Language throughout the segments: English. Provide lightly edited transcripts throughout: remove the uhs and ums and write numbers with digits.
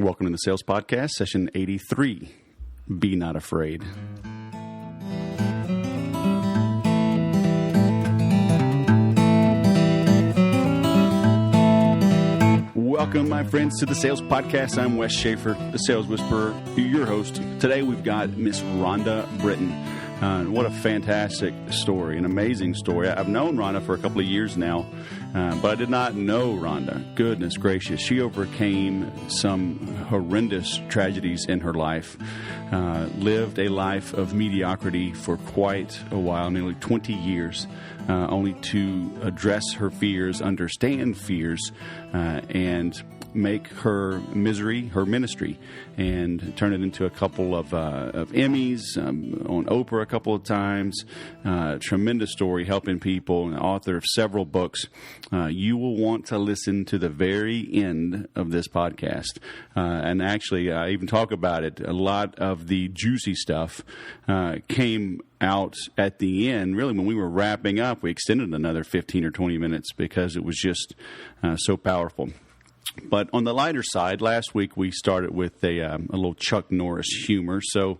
Welcome to the Sales Podcast, session 83. Be not afraid. Welcome, my friends, to the Sales Podcast. I'm Wes Schaefer, the Sales Whisperer, your host. Today we've got Miss Rhonda Britten. What a fantastic story, an amazing story. I've known Rhonda for a couple of years now, but I did not know Rhonda. Goodness gracious. She overcame some horrendous tragedies in her life, lived a life of mediocrity for quite a while, nearly 20 years, only to address her fears, understand fears, and make her misery her ministry, and turn it into a couple of Emmys, on Oprah a couple of times. Tremendous story, helping people, and author of several books. You will want to listen to the very end of this podcast. And actually, I even talk about it. A lot of the juicy stuff came out at the end. Really, when we were wrapping up, we extended another 15 or 20 minutes because it was just so powerful. But on the lighter side, last week we started with a little Chuck Norris humor. So,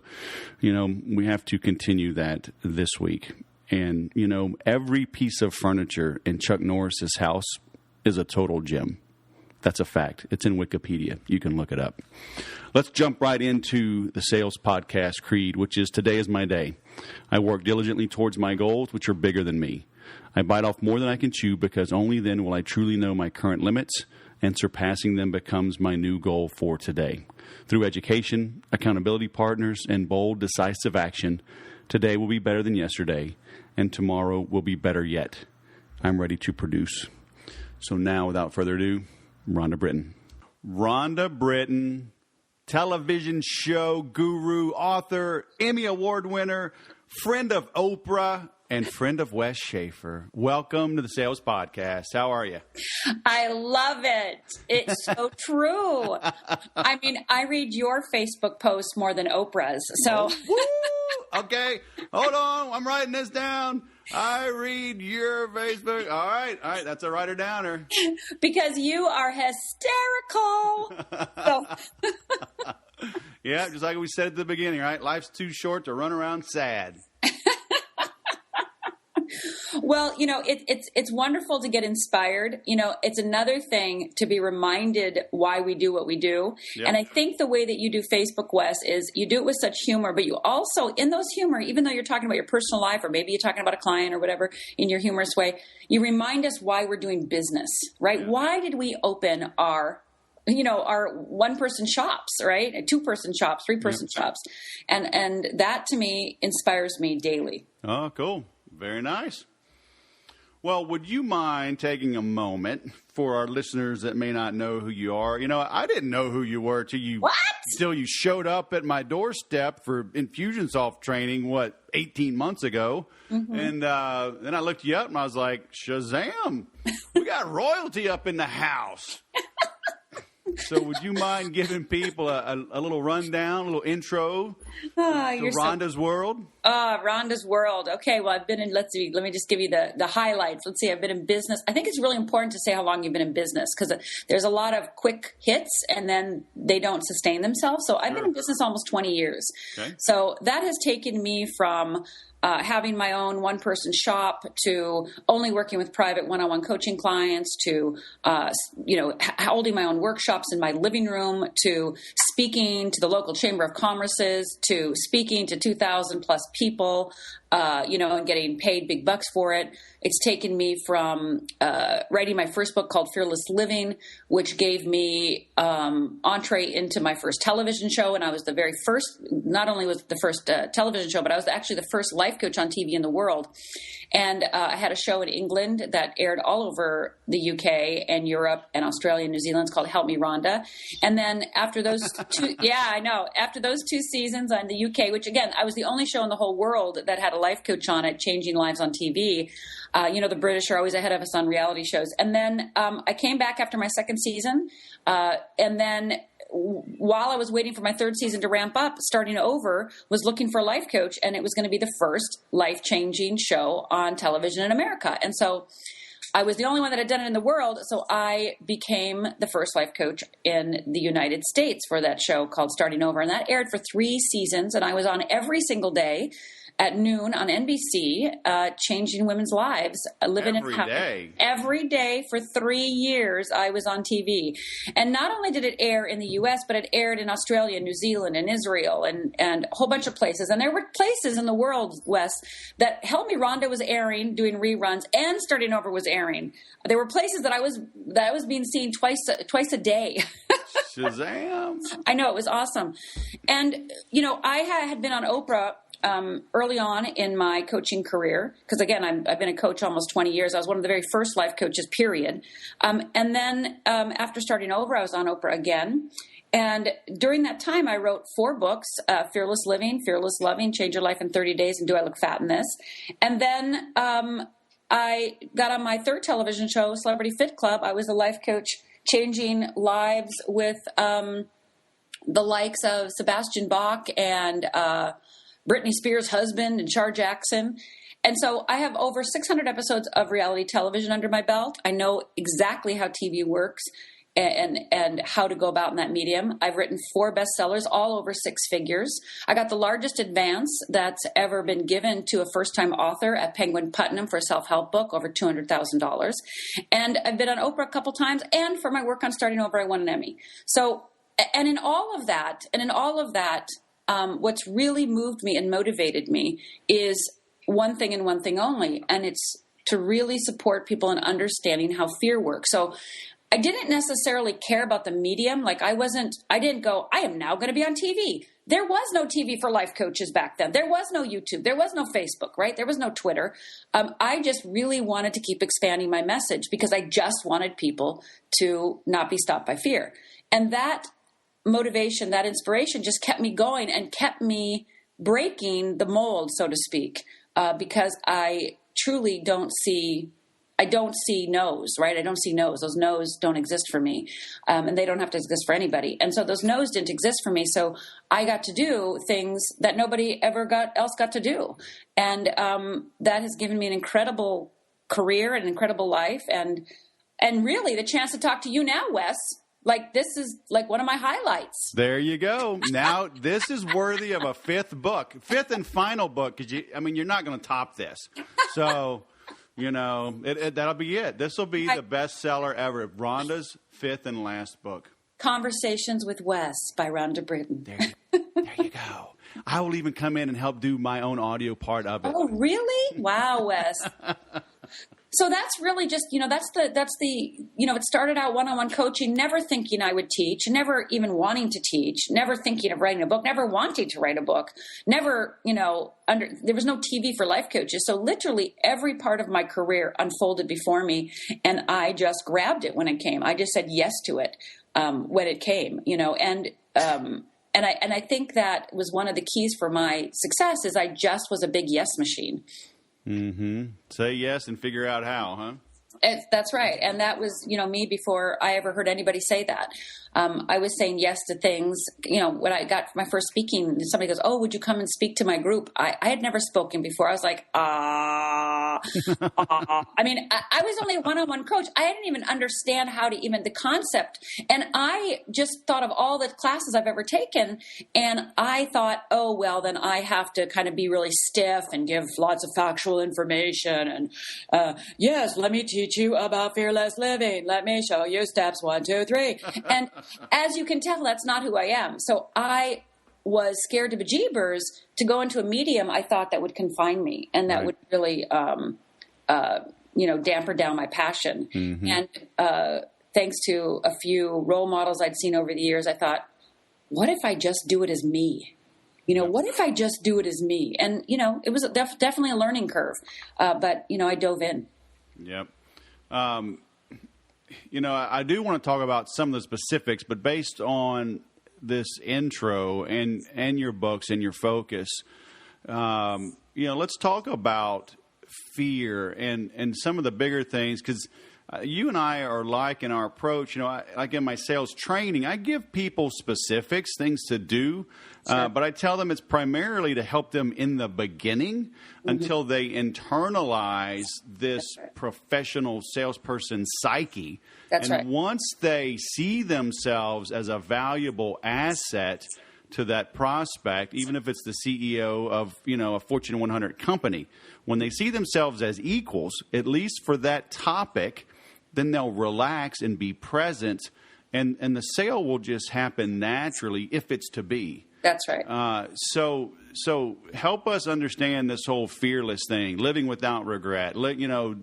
we have to continue that this week. And, every piece of furniture in Chuck Norris's house is a total gem. That's a fact. It's in Wikipedia. You can look it up. Let's jump right into the Sales Podcast Creed, which is today is my day. I work diligently towards my goals, which are bigger than me. I bite off more than I can chew because only then will I truly know my current limits, and surpassing them becomes my new goal for today. Through education, accountability partners, and bold, decisive action, today will be better than yesterday, and tomorrow will be better yet. I'm ready to produce. So now, without further ado, Rhonda Britten. Rhonda Britten, television show guru, author, Emmy Award winner, friend of Oprah, and friend of Wes Schaefer. Welcome to the Sales Podcast. How are you? I love it. It's so true. I mean, I read your Facebook posts more than Oprah's. So, okay, hold on. I'm writing this down. I read your Facebook. All right. That's a writer downer. Because you are hysterical. So. Yeah, just like we said at the beginning, right? Life's too short to run around sad. Well, it's wonderful to get inspired. It's another thing to be reminded why we do what we do. Yep. And I think the way that you do Facebook, Wes, is you do it with such humor, but you also, in those humor, even though you're talking about your personal life, or maybe you're talking about a client or whatever in your humorous way, you remind us why we're doing business, right? Yeah. Why did we open our one-person shops, right? 2-person shops, 3-person shops. And that, to me, inspires me daily. Oh, cool. Very nice. Well, would you mind taking a moment for our listeners that may not know who you are? I didn't know who you were till you showed up at my doorstep for Infusionsoft training, 18 months ago. Mm-hmm. And then I looked you up and I was like, Shazam, we got royalty up in the house. So would you mind giving people a little rundown, a little intro to Rhonda's world? Rhonda's world. Okay, well, I've been in, let me just give you the highlights. Let's see, I've been in business. I think it's really important to say how long you've been in business, because there's a lot of quick hits and then they don't sustain themselves. So I've been in business almost 20 years. Okay. So that has taken me from having my own one-person shop to only working with private one-on-one coaching clients to, holding my own workshops in my living room, to speaking to the local Chamber of Commerce's, to speaking to 2,000 plus people, and getting paid big bucks for it. It's taken me from writing my first book called Fearless Living, which gave me entree into my first television show. And I was the very first, not only was it the first television show, but I was actually the first life coach on TV in the world. And I had a show in England that aired all over the UK and Europe and Australia and New Zealand. It's called Help Me Rhonda. And then after those after those 2 seasons on the UK, which again, I was the only show in the whole world that had a life coach on it, changing lives on TV. The British are always ahead of us on reality shows. And then I came back after my second season. And then while I was waiting for my third season to ramp up, starting over, was looking for a life coach, and it was going to be the first life-changing show on television in America. And so I was the only one that had done it in the world, so I became the first life coach in the United States for that show called Starting Over. And that aired for 3 seasons, and I was on every single day at noon on NBC, changing women's lives. Every day for 3 years, I was on TV. And not only did it air in the U.S., but it aired in Australia, New Zealand, and Israel, and a whole bunch of places. And there were places in the world, Wes, that Help Me Rhonda was airing, doing reruns, and Starting Over was airing. There were places that I was being seen twice a day. Shazam! I know, it was awesome. And, I had been on Oprah early on in my coaching career, because again, I've been a coach almost 20 years. I was one of the very first life coaches, period. And then after Starting Over, I was on Oprah again. And during that time, I wrote 4 books, Fearless Living, Fearless Loving, Change Your Life in 30 Days, and Do I Look Fat in This? And then I got on my 3rd television show, Celebrity Fit Club. I was a life coach changing lives with the likes of Sebastian Bach and Britney Spears' husband and Shar Jackson. And so I have over 600 episodes of reality television under my belt. I know exactly how TV works and how to go about in that medium. I've written 4 bestsellers, all over 6 figures. I got the largest advance that's ever been given to a first-time author at Penguin Putnam for a self-help book, over $200,000. And I've been on Oprah a couple times, and for my work on Starting Over, I won an Emmy. So, and in all of that, what's really moved me and motivated me is one thing and one thing only, and it's to really support people in understanding how fear works. So I didn't necessarily care about the medium. Like I didn't go, I am now going to be on TV. There was no TV for life coaches back then. There was no YouTube. There was no Facebook, right? There was no Twitter. I just really wanted to keep expanding my message because I just wanted people to not be stopped by fear. And that motivation, that inspiration just kept me going and kept me breaking the mold, so to speak, because I truly don't see no's, right? I don't see no's. Those no's don't exist for me, and they don't have to exist for anybody. And so those no's didn't exist for me. So I got to do things that nobody else got to do. And that has given me an incredible career and an incredible life. And really the chance to talk to you now, Wes, like this is like one of my highlights. There you go. Now this is worthy of a 5th and final book. Cause you're not going to top this. So, that'll be it. This will be the bestseller ever. Rhonda's 5th and last book. Conversations with Wes by Rhonda Britten. There you go. I will even come in and help do my own audio part of it. Oh, really? Wow, Wes. So that's really just, it started out one-on-one coaching, never thinking I would teach, never even wanting to teach, never thinking of writing a book, never wanting to write a book, never, there was no TV for life coaches. So literally every part of my career unfolded before me, and I just grabbed it when it came. I just said yes to it when it came, and I think that was one of the keys for my success is I just was a big yes machine. Mm-hmm. Say yes and figure out how, huh? That's right. And that was, me before I ever heard anybody say that. I was saying yes to things, when I got my first speaking, somebody goes, oh, would you come and speak to my group? I had never spoken before. I was like, I was only a one-on-one coach. I didn't even understand how to even the concept. And I just thought of all the classes I've ever taken. And I thought, oh, well, then I have to kind of be really stiff and give lots of factual information. And yes, let me teach you about fearless living. Let me show you steps 1, 2, 3. And as you can tell, that's not who I am. So I was scared to bejeebers to go into a medium I thought that would confine me and that would really, damper down my passion. Mm-hmm. And thanks to a few role models I'd seen over the years, I thought, what if I just do it as me? What if I just do it as me? And, it was definitely a learning curve. But I dove in. Yep. I do want to talk about some of the specifics, but based on this intro and your books and your focus, let's talk about fear and some of the bigger things, because you and I are like in our approach. Like in my sales training, I give people specifics, things to do, Sure. but I tell them it's primarily to help them in the beginning until they internalize this professional salesperson psyche. That's and right. once they see themselves as a valuable asset to that prospect, even if it's the CEO of, a Fortune 100 company, when they see themselves as equals, at least for that topic, then they'll relax and be present, and the sale will just happen naturally if it's to be. That's right. So help us understand this whole fearless thing, living without regret.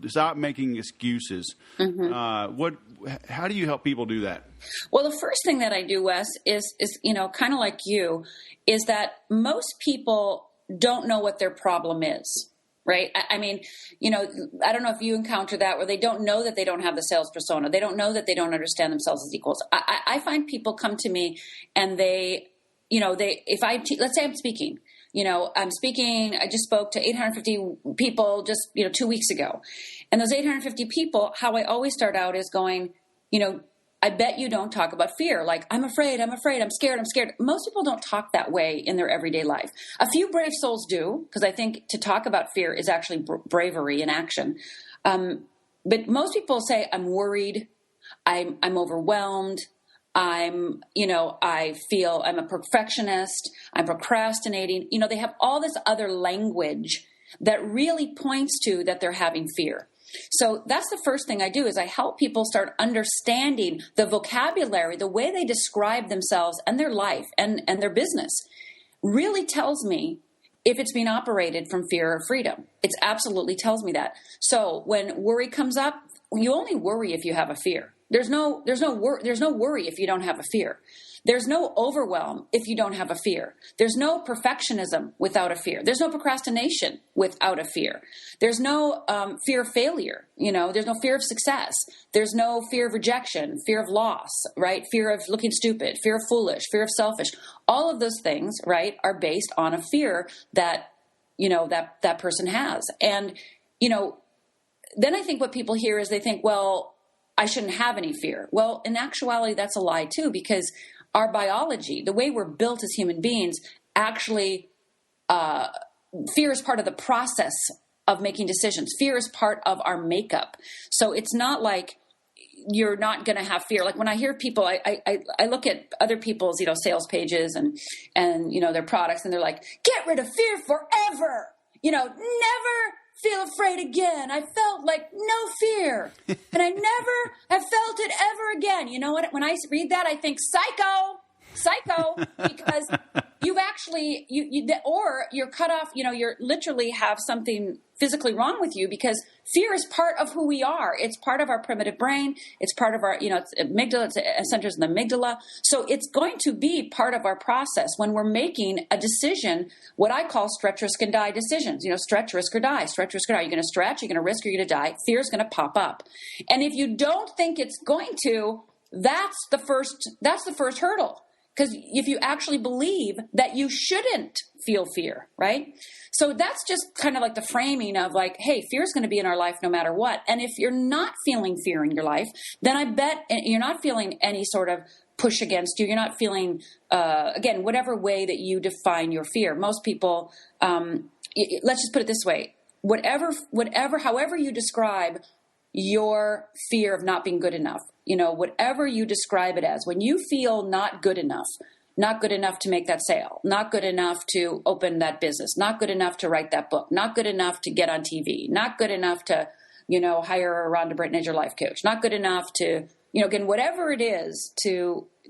Stop making excuses. How do you help people do that? Well, the first thing that I do, Wes, is kind of like you, is that most people don't know what their problem is. Right. I mean, I don't know if you encounter that where they don't know that they don't have the sales persona. They don't know that they don't understand themselves as equals. I find people come to me and let's say I'm speaking, I just spoke to 850 people just, 2 weeks ago. And those 850 people, how I always start out is going, I bet you don't talk about fear. Like, I'm afraid, I'm scared. Most people don't talk that way in their everyday life. A few brave souls do, because I think to talk about fear is actually bravery in action. But most people say, I'm worried, I'm overwhelmed, I feel I'm a perfectionist, I'm procrastinating. They have all this other language that really points to that they're having fear. So that's the first thing I do is I help people start understanding the vocabulary, the way they describe themselves and their life and their business really tells me if it's being operated from fear or freedom. It absolutely tells me that. So when worry comes up, you only worry if you have a fear. There's no worry if you don't have a fear. There's no overwhelm if you don't have a fear. There's no perfectionism without a fear. There's no procrastination without a fear. There's no fear of failure. There's no fear of success. There's no fear of rejection, fear of loss, right? Fear of looking stupid, fear of foolish, fear of selfish. All of those things, right, are based on a fear that, that person has. And, then I think what people hear is they think, well, I shouldn't have any fear. Well, in actuality, that's a lie too, because our biology, the way we're built as human beings, actually, fear is part of the process of making decisions. Fear is part of our makeup. So it's not like you're not going to have fear. Like when I hear people, I look at other people's, sales pages and their products, and they're like, get rid of fear forever. Never feel afraid again. I felt like no fear, and I never have felt it ever again. You know what? When I read that, I think psycho, because you've actually or you're cut off. You're literally have something physically wrong with you, because fear is part of who we are. It's part of our primitive brain. It's part of our, it's amygdala. It centers in the amygdala. So it's going to be part of our process when we're making a decision, what I call stretch, risk, and die decisions. Stretch, risk, or die. Stretch, risk, or die. You're going to stretch, you're going to risk, or you're going to die. Fear is going to pop up. And if you don't think it's going to, that's the first hurdle. Because if you actually believe that you shouldn't feel fear, right? So that's just kind of like the framing of like, hey, fear is going to be in our life no matter what. And if you're not feeling fear in your life, then I bet you're not feeling any sort of push against you. You're not feeling, again, whatever way that you define your fear. Most people, let's just put it this way. However you describe your fear of not being good enough, whatever you describe it as, when you feel not good enough to make that sale, not good enough to open that business, not good enough to write that book, not good enough to get on TV, not good enough to, hire a Rhonda Britten as your life coach, not good enough to, again, whatever it is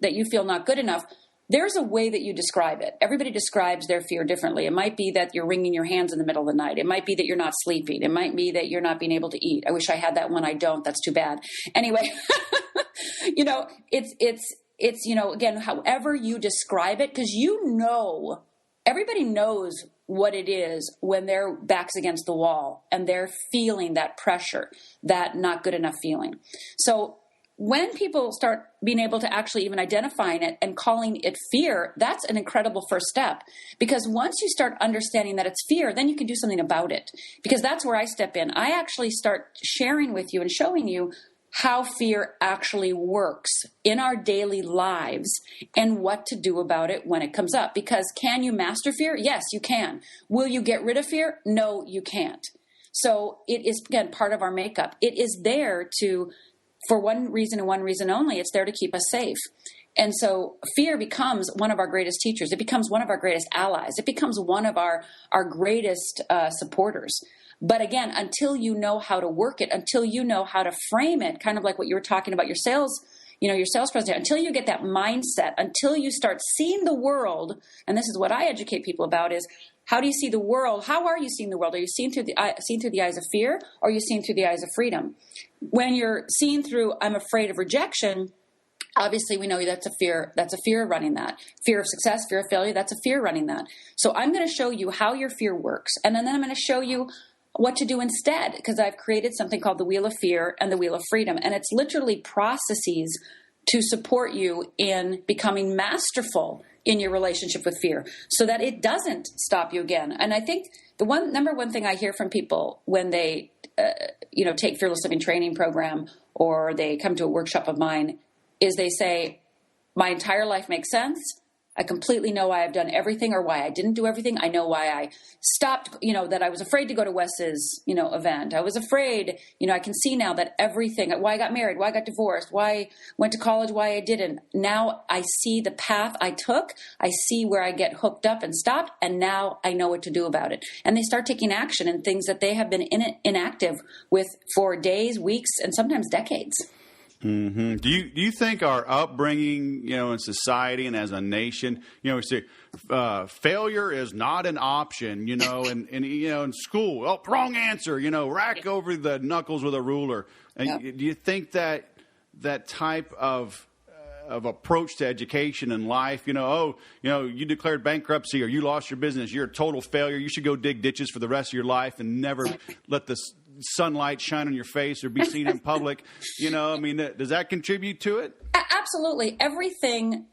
that you feel not good enough, there's a way that you describe it. Everybody describes their fear differently. It might be that you're wringing your hands in the middle of the night. It might be that you're not sleeping. It might be that you're not being able to eat. I wish I had that one. I don't. That's too bad. Anyway, it's again, however you describe it, because everybody knows what it is when their back's against the wall and they're feeling that pressure, that not good enough feeling. So when people start being able to actually even identifying it and calling it fear, that's an incredible first step. Because once you start understanding that it's fear, then you can do something about it. Because that's where I step in. I actually start sharing with you and showing you, how fear actually works in our daily lives and what to do about it when it comes up. Because can you master fear? Yes, you can. Will you get rid of fear? No, you can't. So it is, again, part of our makeup. It is there for one reason and one reason only. It's there to keep us safe. And so fear becomes one of our greatest teachers. It becomes one of our greatest allies. It becomes one of our greatest supporters. But again, until you know how to work it, until you know how to frame it, kind of like what you were talking about your sales presentation, until you get that mindset, until you start seeing the world, and this is what I educate people about, is how do you see the world? How are you seeing the world? Are you seeing through the eyes of fear, or are you seeing through the eyes of freedom? When you're seeing through, I'm afraid of rejection, obviously we know that's a fear running that. Fear of success, fear of failure, that's a fear running that. So I'm going to show you how your fear works, and then I'm going to show you what to do instead, because I've created something called the Wheel of Fear and the Wheel of Freedom. And it's literally processes to support you in becoming masterful in your relationship with fear so that it doesn't stop you again. And I think the number one thing I hear from people when they, take Fearless Living training program or they come to a workshop of mine is they say, my entire life makes sense. I completely know why I've done everything or why I didn't do everything. I know why I stopped, that I was afraid to go to Wes's, event. I was afraid, I can see now that everything, why I got married, why I got divorced, why I went to college, why I didn't. Now I see the path I took. I see where I get hooked up and stopped. And now I know what to do about it. And they start taking action in things that they have been inactive with for days, weeks, and sometimes decades. Mm-hmm. Do you think our upbringing, in society and as a nation, we say failure is not an option, and in school, wrong answer, rack over the knuckles with a ruler. And do you think that type of approach to education and life, you declared bankruptcy or you lost your business, you're a total failure, you should go dig ditches for the rest of your life and never let the sunlight shine on your face or be seen in public, does that contribute to it? Absolutely. Everything,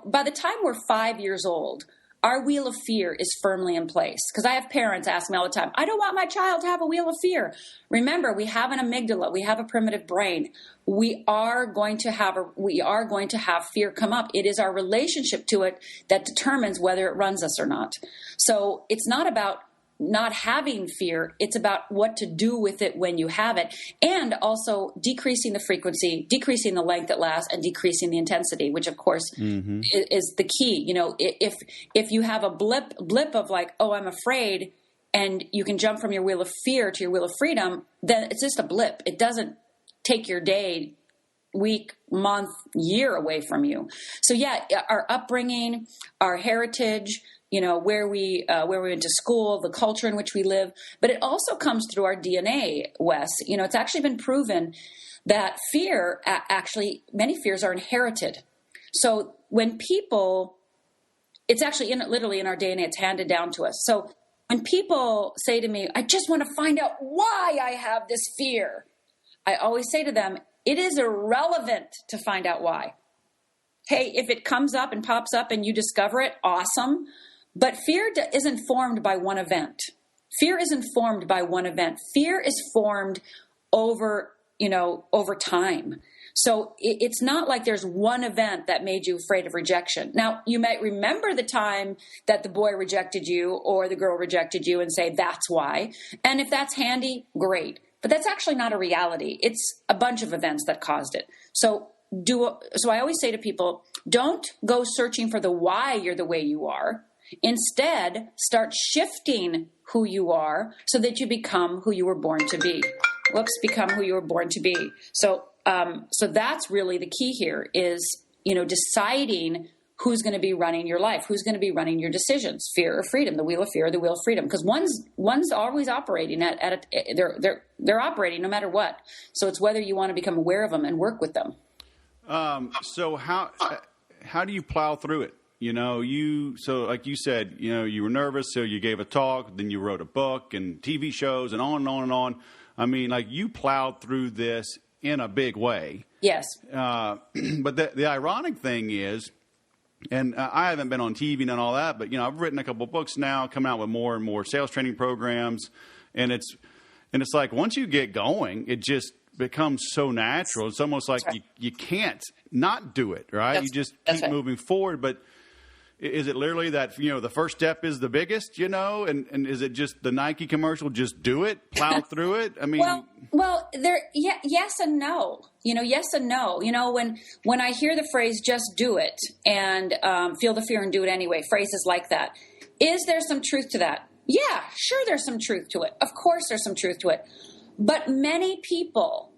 by the time we're 5 years old, our wheel of fear is firmly in place. Because I have parents ask me all the time, I don't want my child to have a wheel of fear. Remember, we have an amygdala. We have a primitive brain. We are going to have fear come up. It is our relationship to it that determines whether it runs us or not. So it's not about not having fear. It's about what to do with it when you have it, and also decreasing the frequency, decreasing the length it lasts, and decreasing the intensity, which of course is the key. If you have a blip of like, oh, I'm afraid, and you can jump from your wheel of fear to your wheel of freedom, then it's just a blip. It doesn't take your day, week, month, year away from you. So our upbringing, our heritage, where we went to school, the culture in which we live, but it also comes through our DNA, Wes. It's actually been proven that fear, many fears are inherited. So when people, it's actually literally in our DNA, it's handed down to us. So when people say to me, I just want to find out why I have this fear, I always say to them, it is irrelevant to find out why. Hey, if it comes up and pops up and you discover it, awesome. But fear isn't formed by one event. Fear isn't formed by one event. Fear is formed over time. So it's not like there's one event that made you afraid of rejection. Now, you might remember the time that the boy rejected you or the girl rejected you and say, that's why. And if that's handy, great. But that's actually not a reality. It's a bunch of events that caused it. So I always say to people, don't go searching for the why you're the way you are. Instead, start shifting who you are so that you become who you were born to be. Become who you were born to be. So that's really the key here is, deciding who's going to be running your life, who's going to be running your decisions, fear or freedom, the wheel of fear or the wheel of freedom. Because one's always operating they're operating no matter what. So it's whether you want to become aware of them and work with them. So how do you plow through it? So like you said, you were nervous, so you gave a talk, then you wrote a book and TV shows and on and on and on. I mean, like you plowed through this in a big way. Yes. But the ironic thing is, and I haven't been on TV and all that, but I've written a couple of books now, coming out with more and more sales training programs, and it's like once you get going, it just becomes so natural. It's almost like you can't not do it, right? You just keep moving forward. But is it literally that, the first step is the biggest, and is it just the Nike commercial, just do it, plow through it? I mean, yes and no, yes and no. When I hear the phrase, just do it and feel the fear and do it anyway, phrases like that, is there some truth to that? Yeah, sure. There's some truth to it. Of course there's some truth to it. But many people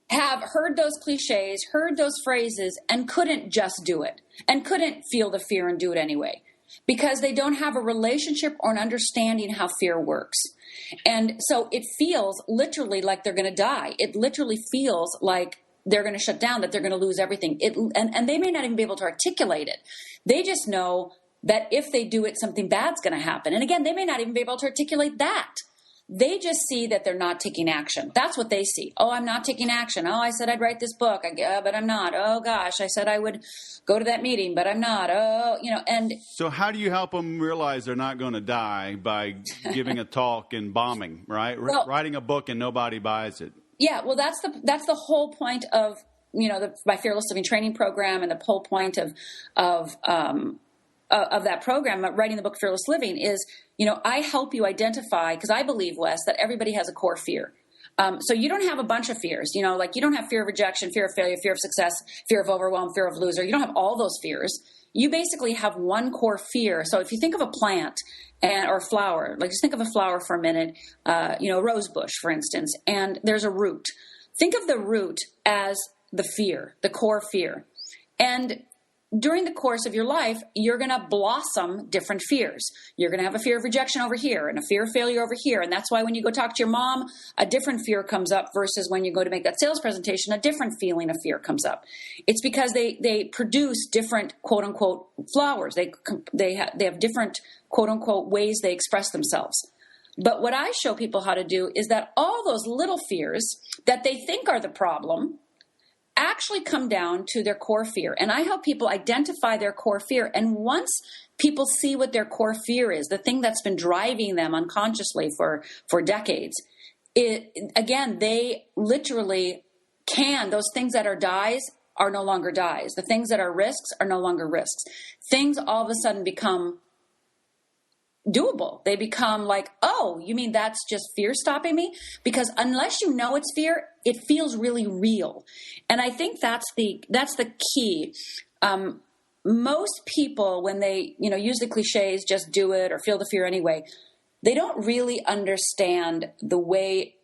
have heard those cliches, heard those phrases, and couldn't just do it, and couldn't feel the fear and do it anyway, because they don't have a relationship or an understanding how fear works. And so it feels literally like they're going to die. It literally feels like they're going to shut down, that they're going to lose everything. And they may not even be able to articulate it. They just know that if they do it, something bad's going to happen. And again, they may not even be able to articulate that. They just see that they're not taking action. That's what they see. Oh, I'm not taking action. Oh, I said I'd write this book, but I'm not. Oh, gosh, I said I would go to that meeting, but I'm not. Oh, and so how do you help them realize they're not going to die by giving a talk and bombing, right? Writing a book and nobody buys it. Yeah, well, that's the whole point of my Fearless Living training program, and the whole point of that program, writing the book Fearless Living, is, I help you identify, because I believe, Wes, that everybody has a core fear. So you don't have a bunch of fears, like you don't have fear of rejection, fear of failure, fear of success, fear of overwhelm, fear of loser. You don't have all those fears. You basically have one core fear. So if you think of a plant or a flower, like just think of a flower for a minute, a rose bush, for instance, and there's a root. Think of the root as the fear, the core fear. And during the course of your life, you're going to blossom different fears. You're going to have a fear of rejection over here and a fear of failure over here. And that's why when you go talk to your mom, a different fear comes up versus when you go to make that sales presentation, a different feeling of fear comes up. It's because they produce different quote unquote flowers. They have different quote unquote ways they express themselves. But what I show people how to do is that all those little fears that they think are the problem actually come down to their core fear. And I help people identify their core fear. And once people see what their core fear is, the thing that's been driving them unconsciously for decades, they literally those things that are dies are no longer dies. The things that are risks are no longer risks. Things all of a sudden become doable. They become like, oh, you mean that's just fear stopping me? Because unless you know it's fear, it feels really real. And I think that's the key. Most people, when they, use the cliches, just do it or feel the fear anyway, they don't really understand the way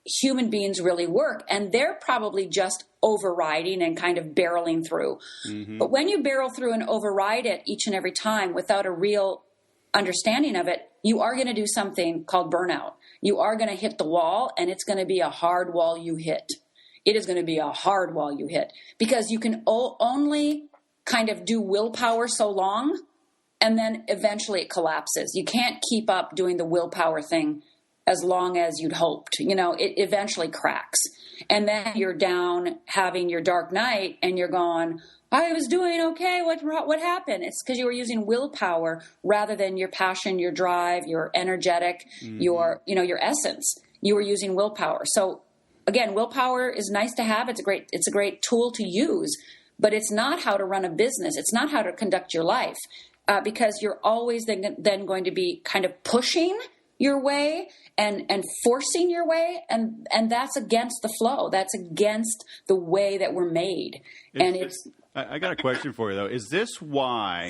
human beings really work. And they're probably just overriding and kind of barreling through. Mm-hmm. But when you barrel through and override it each and every time without a real understanding of it, you are going to do something called burnout. You are going to hit the wall, and it's going to be a hard wall you hit. It is going to be a hard wall you hit, because you can only kind of do willpower so long, and then eventually it collapses. You can't keep up doing the willpower thing as long as you'd hoped. It eventually cracks. And then you're down having your dark night, and you're going, I was doing okay. What happened? It's because you were using willpower rather than your passion, your drive, your energetic, mm-hmm. your essence. You were using willpower. So again, willpower is nice to have. It's a great tool to use, but it's not how to run a business. It's not how to conduct your life, because you're always then going to be kind of pushing your way and forcing your way. And that's against the flow. That's against the way that we're made. I got a question for you, though. Is this why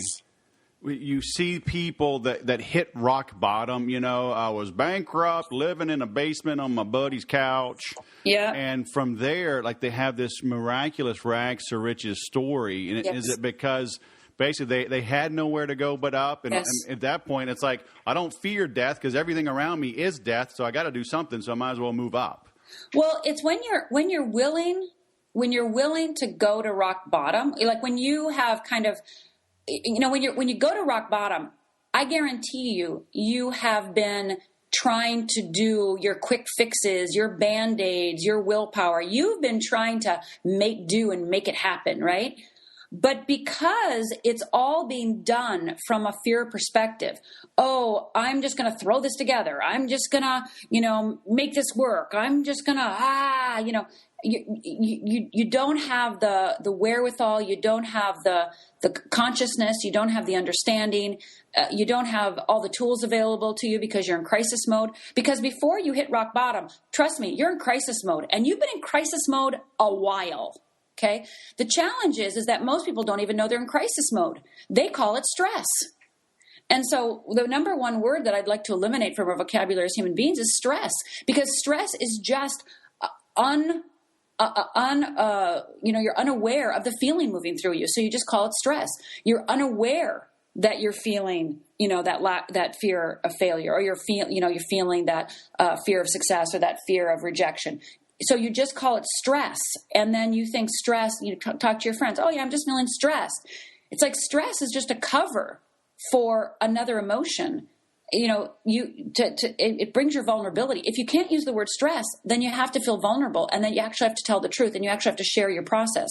you see people that hit rock bottom? I was bankrupt, living in a basement on my buddy's couch. Yeah. And from there, like, they have this miraculous rags to riches story. And yes. Is it because basically they had nowhere to go but up? And, yes. And at that point, it's like, I don't fear death because everything around me is death. So I got to do something. So I might as well move up. Well, it's when you're willing to go to rock bottom, like when you have kind of, when you go to rock bottom, I guarantee you have been trying to do your quick fixes, your Band-Aids, your willpower. You've been trying to make do and make it happen, right? But because it's all being done from a fear perspective, oh, I'm just going to throw this together. I'm just going to, make this work. I'm just going to, you don't have the wherewithal. You don't have the consciousness. You don't have the understanding. You don't have all the tools available to you because you're in crisis mode. Because before you hit rock bottom, trust me, you're in crisis mode, and you've been in crisis mode a while. Okay. The challenge is that most people don't even know they're in crisis mode. They call it stress. And so the number one word that I'd like to eliminate from our vocabulary as human beings is stress, because stress is just you're unaware of the feeling moving through you. So you just call it stress. You're unaware that you're feeling, that fear of failure, or you're feeling that fear of success, or that fear of rejection. So you just call it stress. And then you think stress, you talk to your friends. Oh yeah, I'm just feeling stressed. It's like stress is just a cover for another emotion. It brings your vulnerability. If you can't use the word stress, then you have to feel vulnerable, and then you actually have to tell the truth, and you actually have to share your process.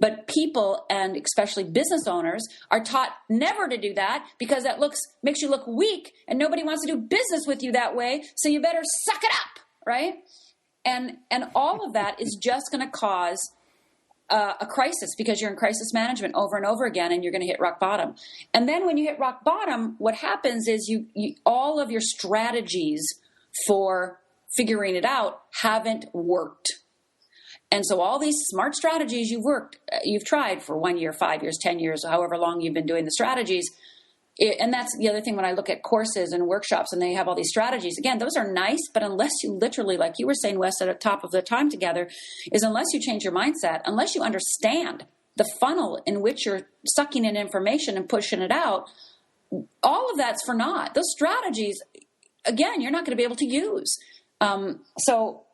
But people, and especially business owners, are taught never to do that, because that makes you look weak, and nobody wants to do business with you that way. So you better suck it up, right? And all of that is just going to cause a crisis, because you're in crisis management over and over again, and you're going to hit rock bottom. And then when you hit rock bottom, what happens is you all of your strategies for figuring it out haven't worked. And so all these smart strategies you've tried for 1 year, 5 years, 10 years, however long you've been doing the strategies. And that's the other thing when I look at courses and workshops and they have all these strategies. Again, those are nice, but unless you literally, like you were saying, Wes, at the top of the time together, is unless you change your mindset, unless you understand the funnel in which you're sucking in information and pushing it out, all of that's for naught. Those strategies, again, you're not going to be able to use. So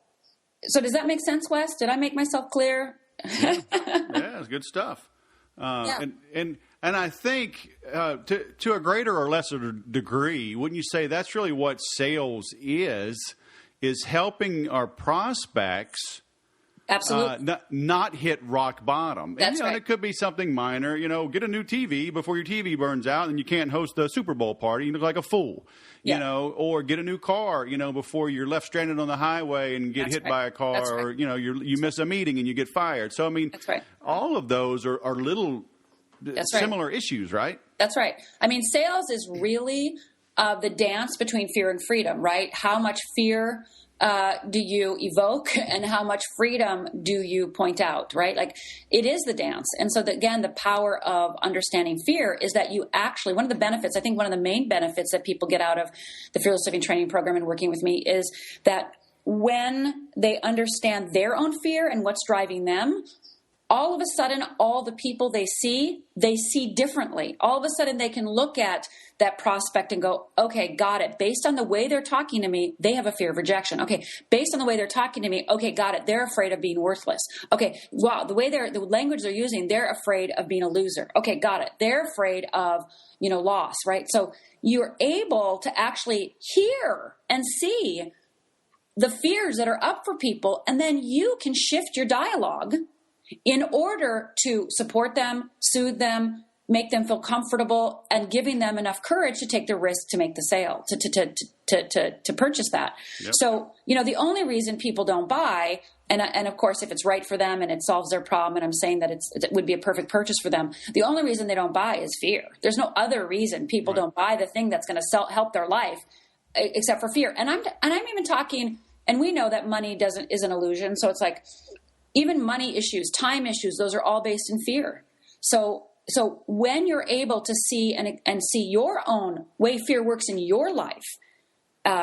does that make sense, Wes? Did I make myself clear? Yeah, it's good stuff. And I think to a greater or lesser degree, wouldn't you say that's really what sales is helping our prospects absolutely not hit rock bottom. That's and, right. It could be something minor. Get a new TV before your TV burns out and you can't host the Super Bowl party. You look like a fool. Or get a new car, before you're left stranded on the highway and get hit by a car, That's right. or, you miss a meeting and you get fired. So, I mean, That's right. all of those are little similar issues, right? That's right. I mean, sales is really the dance between fear and freedom, right? How much fear do you evoke and how much freedom do you point out, right? Like, it is the dance. And so again, the power of understanding fear is that you actually, one of the benefits, I think one of the main benefits that people get out of the Fearless Living Training Program and working with me is that when they understand their own fear and what's driving them, all of a sudden, all the people they see differently. All of a sudden, they can look at that prospect and go, okay, got it. Based on the way they're talking to me, they have a fear of rejection. Okay, based on the way they're talking to me, okay, got it. They're afraid of being worthless. Okay, wow, the language they're using, they're afraid of being a loser. Okay, got it. They're afraid of, loss, right? So you're able to actually hear and see the fears that are up for people, and then you can shift your dialogue in order to support them, soothe them, make them feel comfortable, and giving them enough courage to take the risk to make the sale, to purchase that. Yep. So, the only reason people don't buy, and of course, if it's right for them and it solves their problem, and I'm saying that it would be a perfect purchase for them, the only reason they don't buy is fear. There's no other reason people don't buy the thing that's going to help their life except for fear. And I'm even talking, and we know that money is an illusion. So it's like, even money issues, time issues, those are all based in fear. So when you're able to see and see your own way fear works in your life,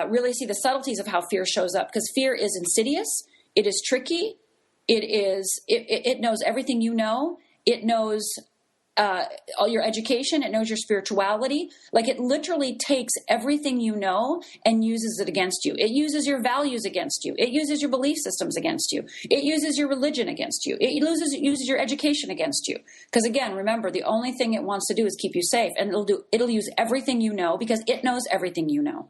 really see the subtleties of how fear shows up, because fear is insidious, it is tricky, it knows everything you know, it knows all your education, it knows your spirituality. Like, it literally takes everything you know and uses it against you. It uses your values against you. It uses your belief systems against you. It uses your religion against you. It uses your education against you. Because again, remember, the only thing it wants to do is keep you safe, and it'll use everything you know because it knows everything you know.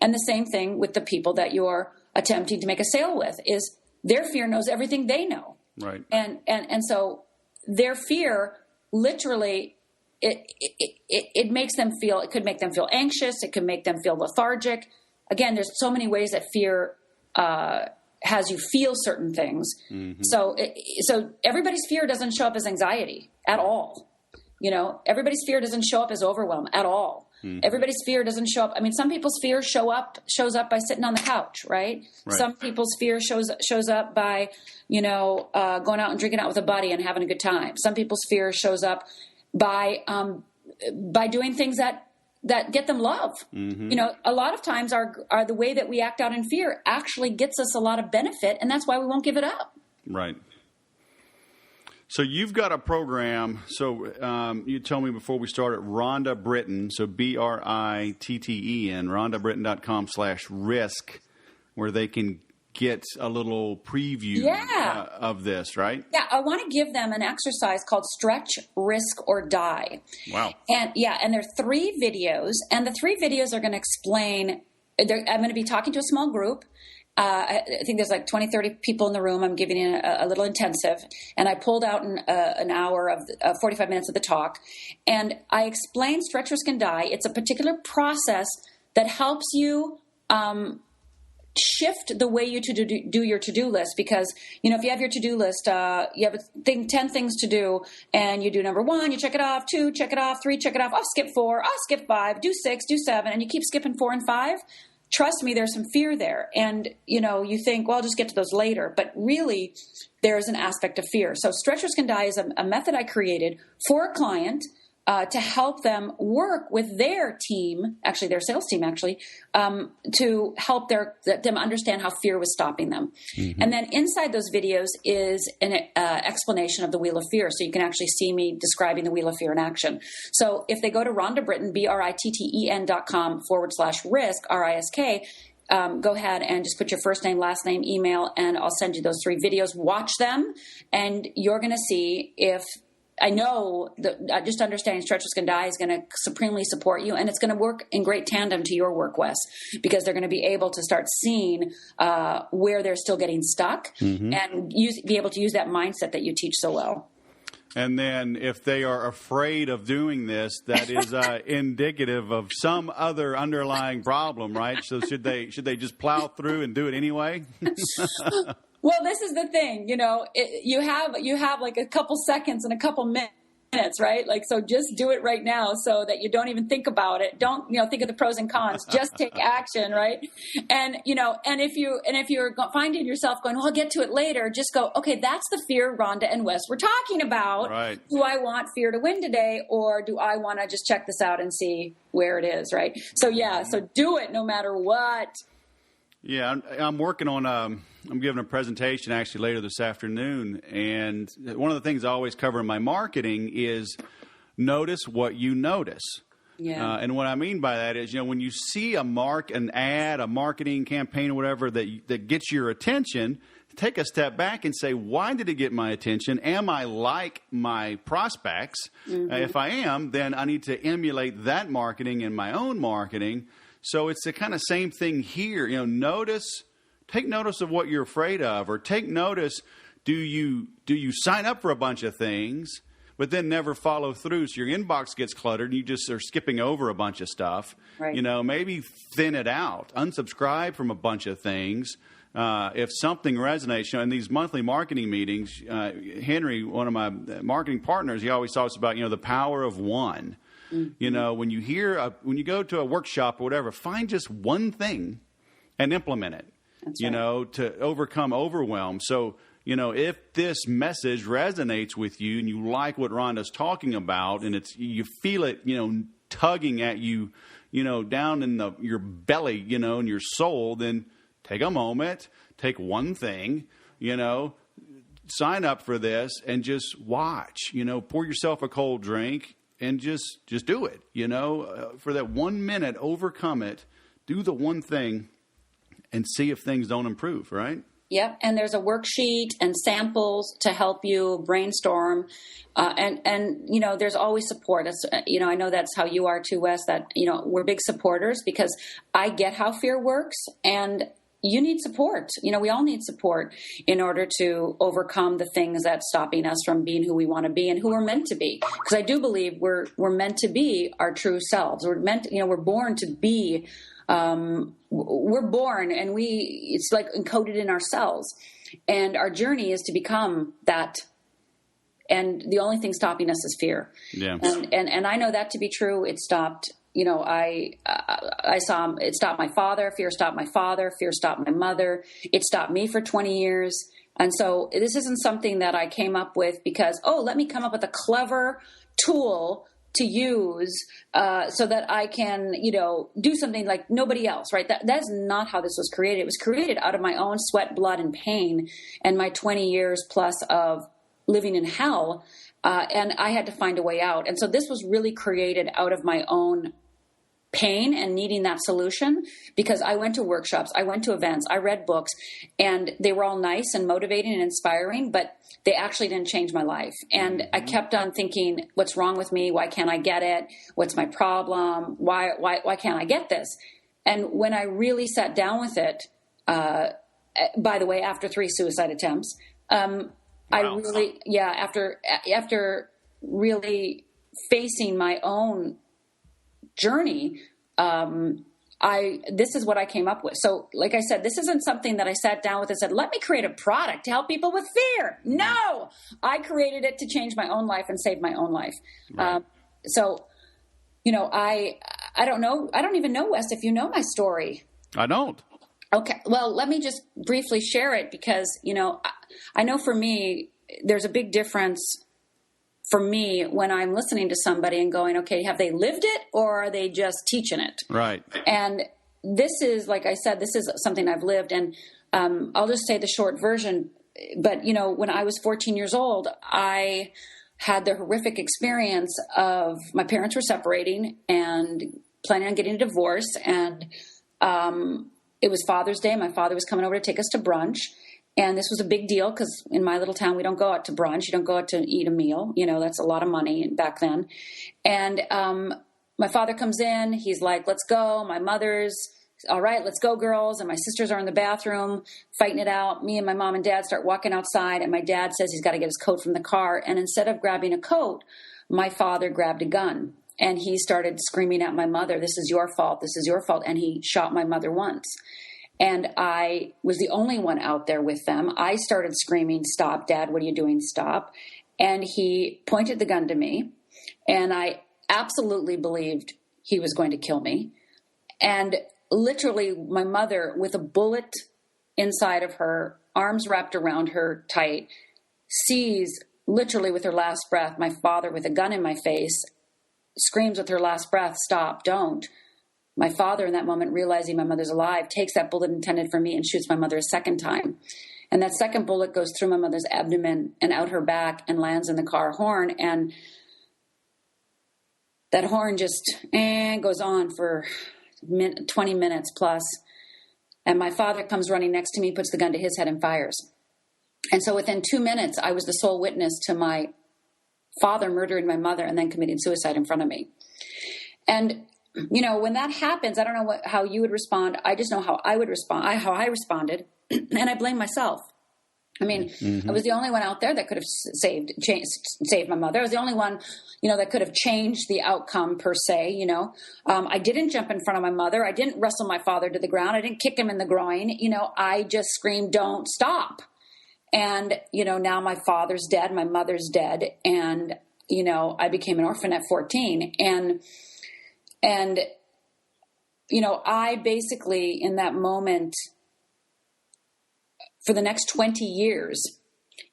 And the same thing with the people that you're attempting to make a sale with, is their fear knows everything they know. Right. And so their fear literally it makes them feel, it could make them feel anxious. It could make them feel lethargic. Again, there's so many ways that fear has you feel certain things. Mm-hmm. So everybody's fear doesn't show up as anxiety at all. Everybody's fear doesn't show up as overwhelm at all. Mm-hmm. Everybody's fear doesn't show up. I mean, some people's fear shows up by sitting on the couch, right? Some people's fear shows up by, going out and drinking out with a buddy and having a good time. Some people's fear shows up by doing things that get them love. Mm-hmm. A lot of times are the way that we act out in fear actually gets us a lot of benefit, and that's why we won't give it up. Right. So you've got a program. So you told me before we started, Rhonda Britten, so Britten, RhondaBritten.com/risk, where they can get a little preview of this, right? Yeah, I want to give them an exercise called Stretch, Risk, or Die. Wow. And there are 3 videos, and the 3 videos are going to explain, I'm going to be talking to a small group. I think there's like 20, 30 people in the room. I'm giving a little intensive, and I pulled out an hour of 45 minutes of the talk, and I explained Stretch, Risk, and Die. It's a particular process that helps you shift the way you do your to-do list, because if you have your to-do list, you have 10 things to do, and you do number 1, you check it off, 2, check it off, 3, check it off, I'll skip 4, I'll skip 5, do 6, do 7, and you keep skipping 4 and 5. Trust me, there's some fear there. And, you think, well, I'll just get to those later. But really, there's an aspect of fear. So Stretch, Risk, and Die is a method I created for a client to help them work with their team, actually their sales team, to help them understand how fear was stopping them. Mm-hmm. And then inside those videos is an explanation of the Wheel of Fear. So you can actually see me describing the Wheel of Fear in action. So if they go to Rhonda Britten, Britten.com/risk, RISK, go ahead and just put your first name, last name, email, and I'll send you those 3 videos. Watch them, and you're going to see if I know that just understanding Stretch, Risk, and Die is going to supremely support you, and it's going to work in great tandem to your work, Wes, because they're going to be able to start seeing where they're still getting stuck, mm-hmm. and be able to use that mindset that you teach so well. And then if they are afraid of doing this, that is indicative of some other underlying problem, right? So should they just plow through and do it anyway? Well, this is the thing, you have like a couple seconds and a couple minutes, right? Like, so just do it right now so that you don't even think about it. Don't, think of the pros and cons, just take action. Right. And, and if you're finding yourself going, well, I'll get to it later, just go, okay, that's the fear Rhonda and Wes were talking about. Right. Do I want fear to win today, or do I want to just check this out and see where it is? Right. So so do it no matter what. Yeah, I'm working on I'm giving a presentation actually later this afternoon, and one of the things I always cover in my marketing is notice what you notice. Yeah. And what I mean by that is, when you see an ad, a marketing campaign or whatever that gets your attention, take a step back and say, why did it get my attention? Am I like my prospects? Mm-hmm. If I am, then I need to emulate that marketing in my own marketing. So it's the kind of same thing here. Take notice of what you're afraid of, or take notice, do you sign up for a bunch of things, but then never follow through? So your inbox gets cluttered and you just are skipping over a bunch of stuff. Right. Maybe thin it out, unsubscribe from a bunch of things. If something resonates, in these monthly marketing meetings, Henry, one of my marketing partners, he always talks about, the power of one. Mm-hmm. When you go to a workshop or whatever, find just one thing and implement it. That's right. To overcome overwhelm. So, if this message resonates with you and you like what Rhonda's talking about, and you feel it, tugging at you, down in your belly, in your soul, then take a moment, take one thing, sign up for this and just watch, pour yourself a cold drink. And just do it, for that 1 minute, overcome it, do the one thing, and see if things don't improve, right? Yep, and there's a worksheet and samples to help you brainstorm, and there's always support. It's, I know that's how you are too, Wes. That we're big supporters, because I get how fear works, and you need support. We all need support in order to overcome the things that's stopping us from being who we want to be and who we're meant to be. Because I do believe we're meant to be our true selves. We're meant, we're born to be, we're born and it's like encoded in our cells. And our journey is to become that. And the only thing stopping us is fear. Yeah. And I know that to be true. It stopped, I saw it stopped my father. Fear stopped my father. Fear stopped my mother. It stopped me for 20 years. And so this isn't something that I came up with because, let me come up with a clever tool to use so that I can, do something like nobody else, right? That's not how this was created. It was created out of my own sweat, blood, and pain and my 20 years plus of living in hell. And I had to find a way out. And so this was really created out of my own pain and needing that solution because I went to workshops, I went to events, I read books, and they were all nice and motivating and inspiring, but they actually didn't change my life. And I kept on thinking, what's wrong with me? Why can't I get it? What's my problem? Why can't I get this? And when I really sat down with it, by the way, after 3 suicide attempts, wow. After really facing my own journey, this is what I came up with. So like I said, this isn't something that I sat down with and said, let me create a product to help people with fear. No, I created it to change my own life and save my own life. Right. I don't know. I don't even know, Wes, if you know my story. I don't. Okay. Well, let me just briefly share it because, I know for me, there's a big difference for me when I'm listening to somebody and going, okay, have they lived it or are they just teaching it? Right. And this is, like I said, this is something I've lived. And I'll just say the short version. But, when I was 14 years old, I had the horrific experience of my parents were separating and planning on getting a divorce. And it was Father's Day. My father was coming over to take us to brunch. And this was a big deal because in my little town, we don't go out to brunch. You don't go out to eat a meal. That's a lot of money back then. And my father comes in. He's like, let's go. My mother's, all right, let's go, girls. And my sisters are in the bathroom fighting it out. Me and my mom and dad start walking outside. And my dad says he's got to get his coat from the car. And instead of grabbing a coat, my father grabbed a gun. And he started screaming at my mother, this is your fault. This is your fault. And he shot my mother once. And I was the only one out there with them. I started screaming, stop, Dad, what are you doing? Stop. And he pointed the gun to me. And I absolutely believed he was going to kill me. And literally my mother with a bullet inside of her, arms wrapped around her tight, sees literally with her last breath, my father with a gun in my face, screams with her last breath, stop, don't. My father in that moment, realizing my mother's alive, takes that bullet intended for me and shoots my mother a second time. And that second bullet goes through my mother's abdomen and out her back and lands in the car horn. And that horn just goes on for 20 minutes plus. And my father comes running next to me, puts the gun to his head and fires. And so within 2 minutes, I was the sole witness to my father murdering my mother and then committing suicide in front of me. And when that happens, I don't know how you would respond. I just know how I would respond, how I responded, and I blame myself. I mean, I was the only one out there that could have saved my mother. I was the only one, that could have changed the outcome per se. I didn't jump in front of my mother. I didn't wrestle my father to the ground. I didn't kick him in the groin. I just screamed, "Don't stop!" And now my father's dead, my mother's dead, and I became an orphan at 14, And, I basically, in that moment, for the next 20 years,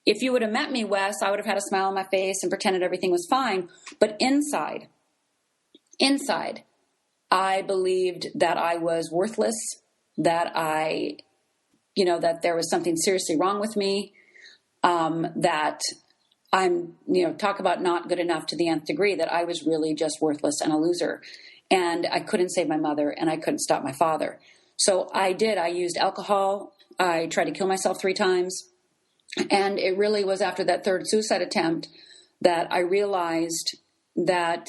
if you would have met me, Wes, I would have had a smile on my face and pretended everything was fine. But inside, I believed that I was worthless, that that there was something seriously wrong with me, that I'm, talk about not good enough to the nth degree, that I was really just worthless and a loser. And I couldn't save my mother and I couldn't stop my father. So I used alcohol. I tried to kill myself 3 times. And it really was after that 3rd suicide attempt that I realized that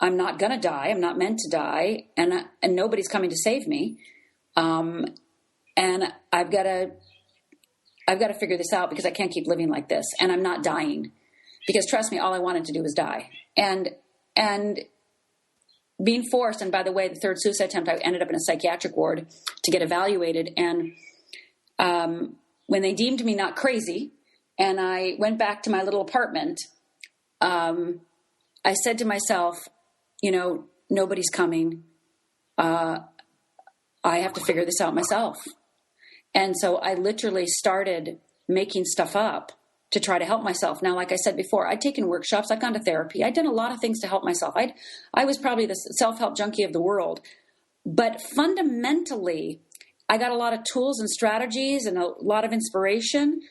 I'm not going to die. I'm not meant to die. And nobody's coming to save me. and I've got to figure this out because I can't keep living like this. And I'm not dying, because trust me, all I wanted to do was die. And being forced, and by the way, the third suicide attempt, I ended up in a psychiatric ward to get evaluated. And when they deemed me not crazy and I went back to my little apartment, I said to myself, nobody's coming. I have to figure this out myself. And so I literally started making stuff up to try to help myself. Now, like I said before, I'd taken workshops, I'd gone to therapy, I'd done a lot of things to help myself. I was probably the self-help junkie of the world. But fundamentally, I got a lot of tools and strategies and a lot of inspiration,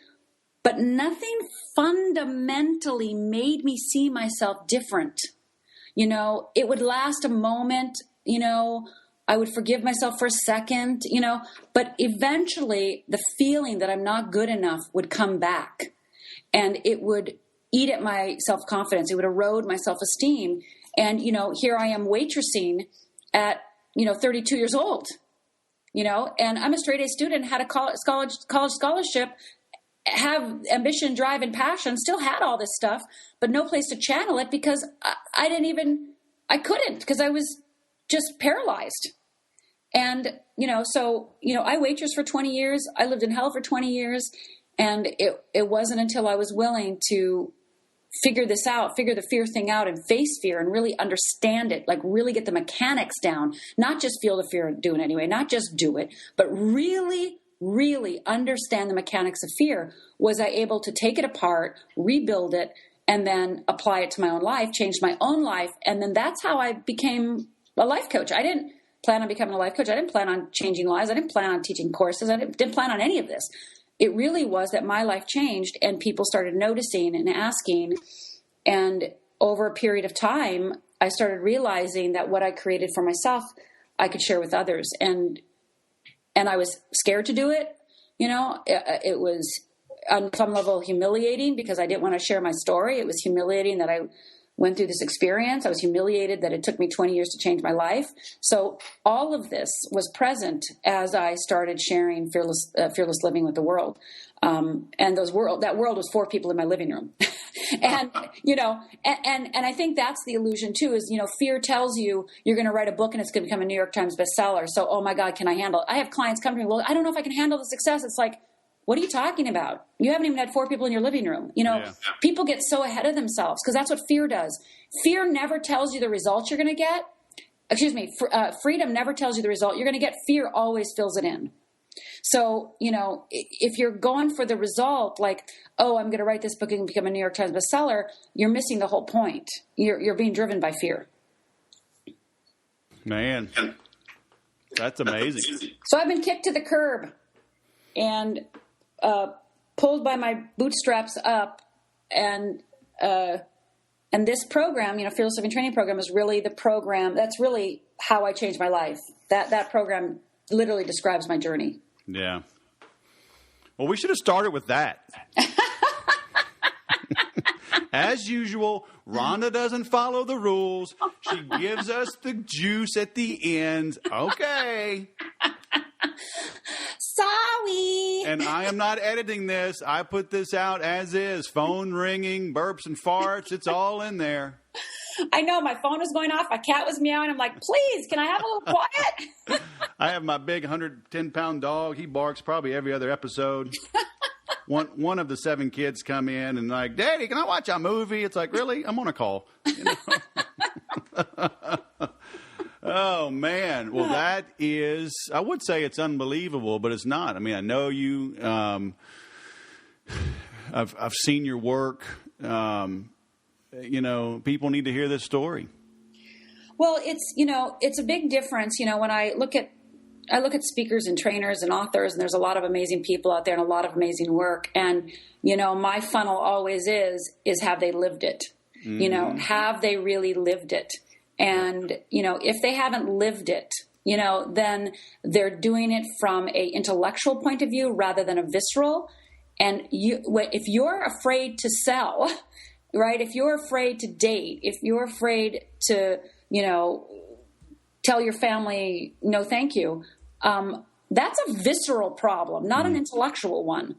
but nothing fundamentally made me see myself different. It would last a moment, I would forgive myself for a second, but eventually the feeling that I'm not good enough would come back. And it would eat at my self-confidence. It would erode my self-esteem. And, here I am waitressing at, 32 years old, and I'm a straight A student, had a college scholarship, have ambition, drive, and passion, still had all this stuff, but no place to channel it because I couldn't, because I was just paralyzed. And, I waitressed for 20 years. I lived in hell for 20 years. And it wasn't until I was willing to figure this out, figure the fear thing out, and face fear and really understand it, like really get the mechanics down, not just feel the fear and do it anyway, not just do it, but really, really understand the mechanics of fear. Was I able to take it apart, rebuild it, and then apply it to my own life, change my own life. And then that's how I became a life coach. I didn't plan on becoming a life coach. I didn't plan on changing lives. I didn't plan on teaching courses. I didn't plan on any of this. It really was that my life changed and people started noticing and asking. And over a period of time, I started realizing that what I created for myself, I could share with others. And I was scared to do it. It was on some level humiliating because I didn't want to share my story. It was humiliating that I went through this experience. I was humiliated that it took me 20 years to change my life. So all of this was present as I started sharing fearless living with the world. And that world was 4 people in my living room. And, and I think that's the illusion too, is, fear tells you you're going to write a book and it's going to become a New York Times bestseller. So, oh my God, can I handle it? I have clients come to me, well, I don't know if I can handle the success. It's like, what are you talking about? You haven't even had 4 people in your living room. People get so ahead of themselves because that's what fear does. Fear never tells you the results you're going to get. Freedom never tells you the result you're going to get. Fear always fills it in. So, if you're going for the result, like, oh, I'm going to write this book and become a New York Times bestseller, you're missing the whole point. You're being driven by fear. Man, that's amazing. So I've been kicked to the curb and pulled by my bootstraps up, and this program, Fearless Living Training Program, is really the program. That's really how I changed my life. That program literally describes my journey. Yeah. Well, we should have started with that. As usual, Rhonda doesn't follow the rules. She gives us the juice at the end. Okay. Sorry. And I am not editing this. I put this out as is. Phone ringing, burps and farts. It's all in there. I know. My phone was going off. My cat was meowing. I'm like, please, can I have a little quiet? I have my big 110-pound dog. He barks probably every other episode. One of the 7 kids come in and like, Daddy, can I watch a movie? It's like, really? I'm on a call. Oh, man. Well, that is, I would say it's unbelievable, but it's not. I mean, I know you, I've seen your work. People need to hear this story. Well, it's a big difference. When I look at speakers and trainers and authors, and there's a lot of amazing people out there and a lot of amazing work. And, my funnel always is have they lived it? Mm-hmm. Have they really lived it? And, if they haven't lived it, then they're doing it from a intellectual point of view rather than a visceral. And if you're afraid to sell, right? If you're afraid to date, if you're afraid to, tell your family, no, thank you. That's a visceral problem, not an intellectual one.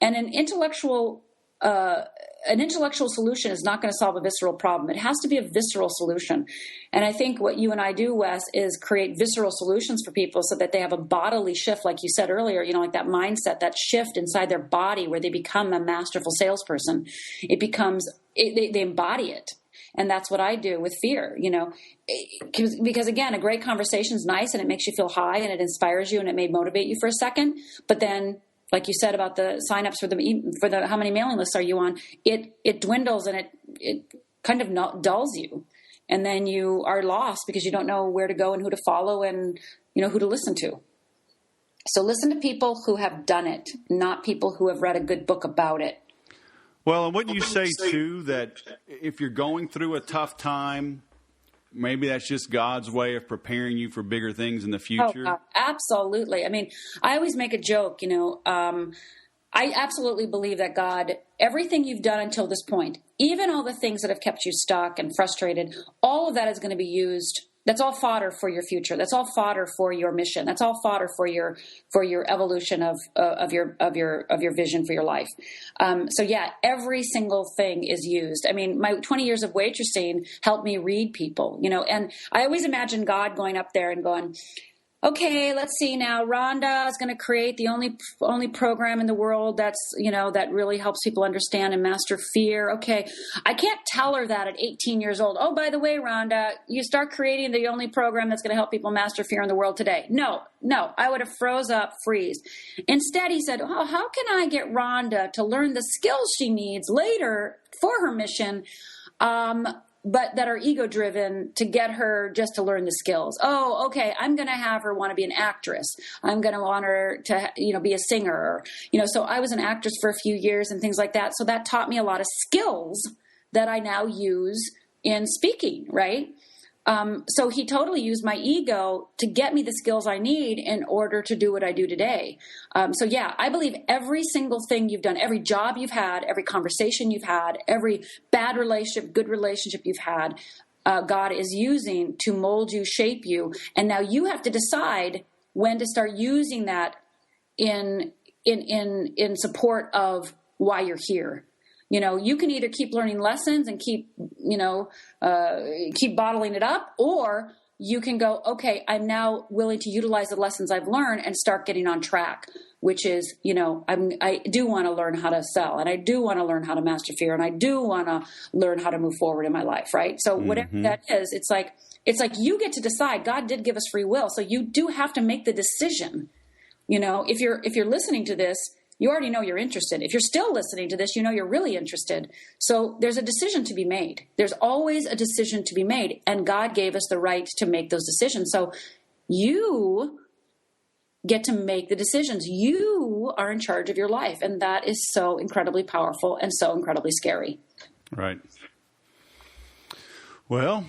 And an intellectual solution is not going to solve a visceral problem. It has to be a visceral solution. And I think what you and I do, Wes, is create visceral solutions for people so that they have a bodily shift, like you said earlier, like that mindset, that shift inside their body where they become a masterful salesperson. It becomes, they embody it. And that's what I do with fear, because again, a great conversation is nice and it makes you feel high and it inspires you and it may motivate you for a second. But then, like you said about the signups for the how many mailing lists are you on? It dwindles and it kind of dulls you, and then you are lost because you don't know where to go and who to follow and who to listen to. So listen to people who have done it, not people who have read a good book about it. Well, and wouldn't you say too that if you're going through a tough time, maybe that's just God's way of preparing you for bigger things in the future? Oh, absolutely. I mean, I always make a joke, I absolutely believe that God, everything you've done until this point, even all the things that have kept you stuck and frustrated, all of that is going to be used. That's all fodder for your future. That's all fodder for your mission. That's all fodder for your evolution of your vision for your life. So yeah, every single thing is used. I mean, my 20 years of waitressing helped me read people, and I always imagine God going up there and going, okay, let's see now. Rhonda is going to create the only program in the world that's, that really helps people understand and master fear. Okay, I can't tell her that at 18 years old. Oh, by the way, Rhonda, you start creating the only program that's going to help people master fear in the world today. No, I would have freeze. Instead, he said, oh, how can I get Rhonda to learn the skills she needs later for her mission? But that are ego-driven to get her just to learn the skills. Oh, okay, I'm going to have her want to be an actress. I'm going to want her to, be a singer. So I was an actress for a few years and things like that. So that taught me a lot of skills that I now use in speaking, right? So he totally used my ego to get me the skills I need in order to do what I do today. So yeah, I believe every single thing you've done, every job you've had, every conversation you've had, every bad relationship, good relationship you've had, God is using to mold you, shape you. And now you have to decide when to start using that in support of why you're here. You can either keep learning lessons and keep bottling it up, or you can go, okay, I'm now willing to utilize the lessons I've learned and start getting on track, which is, I do want to learn how to sell, and I do want to learn how to master fear, and I do want to learn how to move forward in my life, right? So whatever that is, it's like you get to decide. God did give us free will, so you do have to make the decision. If you're listening to this, you already know you're interested. If you're still listening to this, you're really interested. So there's a decision to be made. There's always a decision to be made. And God gave us the right to make those decisions. So you get to make the decisions. You are in charge of your life. And that is so incredibly powerful and so incredibly scary. Right. Well,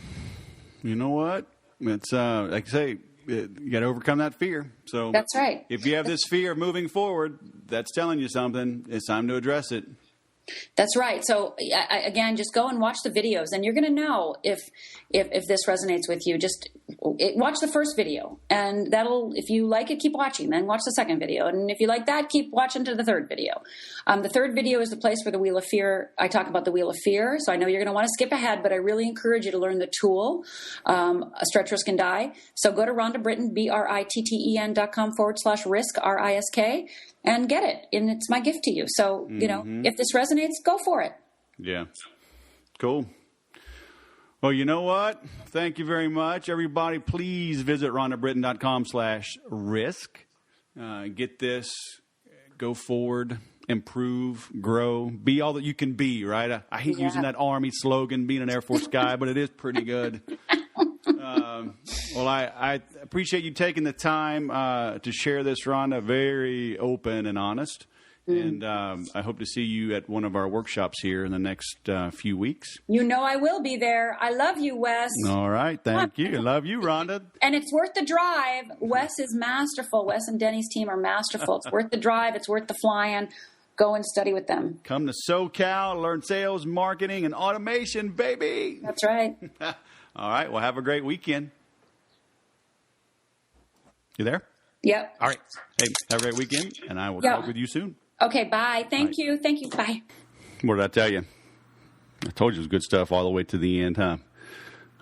you know what? It's like I say, you got to overcome that fear. So that's right. If you have this fear moving forward, that's telling you something. It's time to address it. That's right. So again, just go and watch the videos, and you're going to know if this resonates with you. Just watch the first video, and if you like it, keep watching. Then watch the second video, and if you like that, keep watching to the third video. The third video is the place where the Wheel of Fear. I talk about the Wheel of Fear. So I know you're going to want to skip ahead, but I really encourage you to learn the tool, Stretch, Risk, and Die. So go to Rhonda Britten, BRITTEN.com/risk, RISK. And get it. And it's my gift to you. So, if this resonates, go for it. Yeah. Cool. Well, you know what? Thank you very much. Everybody, please visit RhondaBritten.com/risk. Get this, go forward, improve, grow, be all that you can be, right? I hate using that Army slogan, being an Air Force guy, but it is pretty good. Well, I appreciate you taking the time to share this, Rhonda. Very open and honest. And I hope to see you at one of our workshops here in the next few weeks. I will be there. I love you, Wes. All right. Thank you. I love you, Rhonda. And it's worth the drive. Wes is masterful. Wes and Denny's team are masterful. It's worth the drive. It's worth the flying. Go and study with them. Come to SoCal, learn sales, marketing, and automation, baby. That's right. All right. Well, have a great weekend. You there? Yep. All right. Hey, have a great weekend, and I will talk with you soon. Okay, bye. Thank you. Bye. What did I tell you? I told you it was good stuff all the way to the end, huh?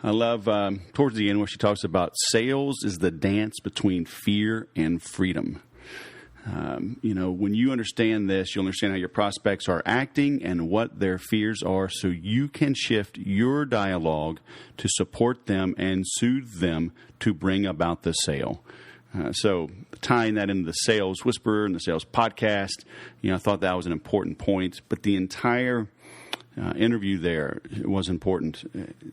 I love towards the end where she talks about sales is the dance between fear and freedom. When you understand this, you'll understand how your prospects are acting and what their fears are, so you can shift your dialogue to support them and soothe them to bring about the sale. So tying that into the Sales Whisperer and the Sales Podcast, I thought that was an important point. But the entire interview there was important.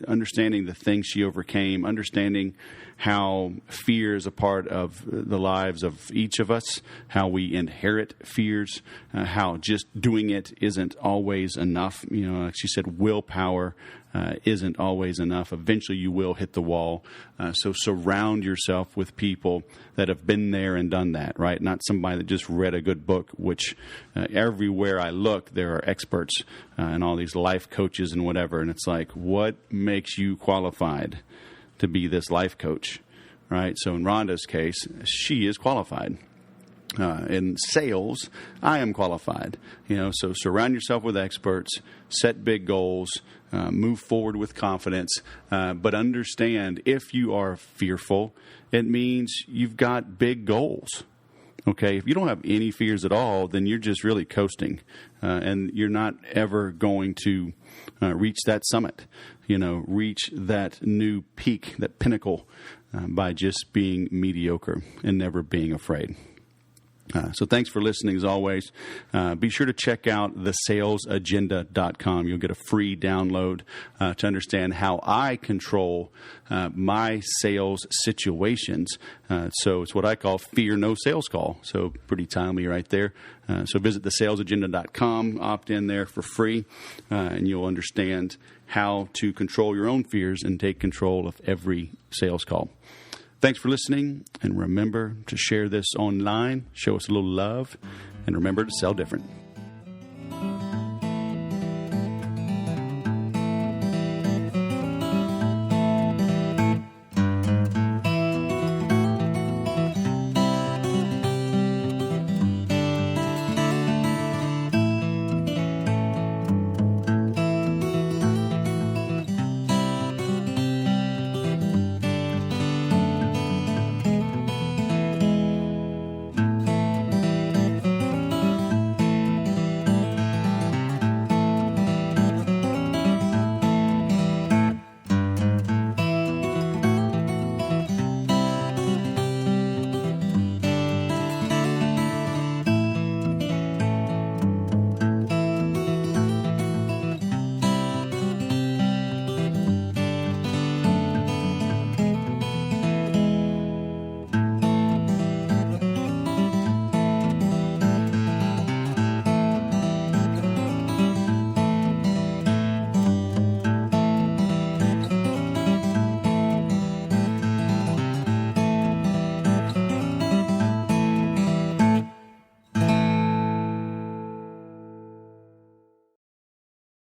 Understanding the things she overcame, understanding how fear is a part of the lives of each of us, how we inherit fears, how just doing it isn't always enough. Like she said, willpower isn't always enough. Eventually you will hit the wall. So surround yourself with people that have been there and done that, right? Not somebody that just read a good book, which everywhere I look, there are experts and all these life coaches and whatever. And it's like, what makes you qualified to be this life coach, right? So in Rhonda's case, she is qualified. In sales, I am qualified. So surround yourself with experts, set big goals, move forward with confidence, but understand if you are fearful, it means you've got big goals. Okay, if you don't have any fears at all, then you're just really coasting, and you're not ever going to reach that summit, reach that new peak, that pinnacle, by just being mediocre and never being afraid. So thanks for listening as always. Be sure to check out thesalesagenda.com. You'll get a free download to understand how I control my sales situations. So it's what I call fear no sales call. So pretty timely right there. So visit thesalesagenda.com, opt in there for free, and you'll understand how to control your own fears and take control of every sales call. Thanks for listening, and remember to share this online, show us a little love, and remember to sell different.